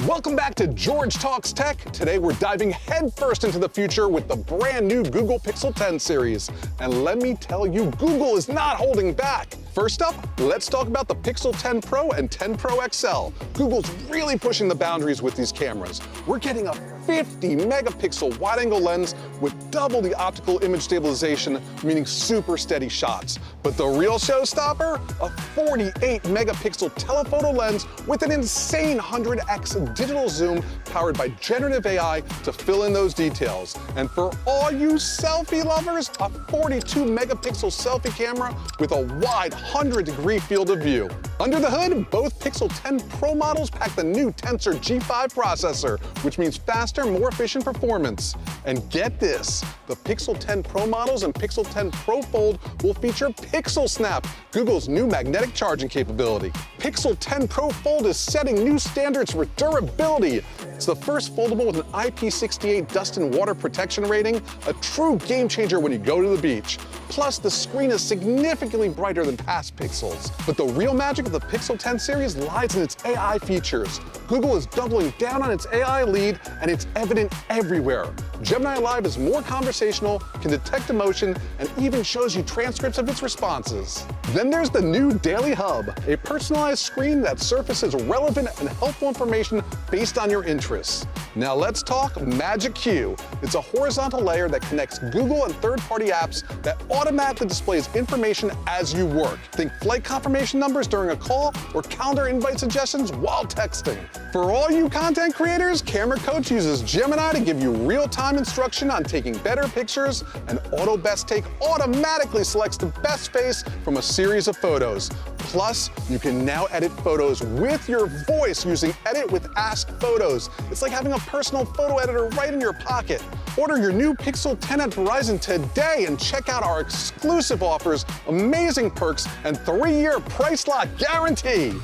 Welcome back to George Talks Tech. Today we're diving headfirst into the future with the brand new Google Pixel 10 series. And let me tell you, Google is not holding back. First up, let's talk about the Pixel 10 Pro and 10 Pro XL. Google's really pushing the boundaries with these cameras. We're getting a 50 megapixel wide-angle lens with double the optical image stabilization, meaning super steady shots. But the real showstopper? A 48 megapixel telephoto lens with an insane 100x digital zoom powered by generative AI to fill in those details. And for all you selfie lovers, a 42 megapixel selfie camera with a wide 100-degree field of view. Under the hood, both Pixel 10 Pro models pack the new Tensor G5 processor, which means faster, more efficient performance. And get this, the Pixel 10 Pro models and Pixel 10 Pro Fold will feature Pixelsnap, Google's new magnetic charging capability. Pixel 10 Pro Fold is setting new standards for durability. It's the first foldable with an IP68 dust and water protection rating, a true game changer when you go to the beach. Plus, the screen is significantly brighter than past Pixels. But the real magic of the Pixel 10 series lies in its AI features. Google is doubling down on its AI lead, and it's evident everywhere. Gemini Live is more conversational, can detect emotion, and even shows you transcripts of its responses. Then there's the new Daily Hub, a personalized screen that surfaces relevant and helpful information based on your interests. Now let's talk Magic Queue. It's a horizontal layer that connects Google and third-party apps that automatically displays information as you work. Think flight confirmation numbers during a call or calendar invite suggestions while texting. For all you content creators, Camera Coach uses Gemini to give you real-time instruction on taking better pictures, and Auto Best Take automatically selects the best face from a series of photos. Plus, you can now edit photos with your voice using Edit with Ask Photos. It's like having a personal photo editor right in your pocket. Order your new Pixel 10 at Verizon today and check out our exclusive offers, amazing perks, and 3-year price lock guarantee.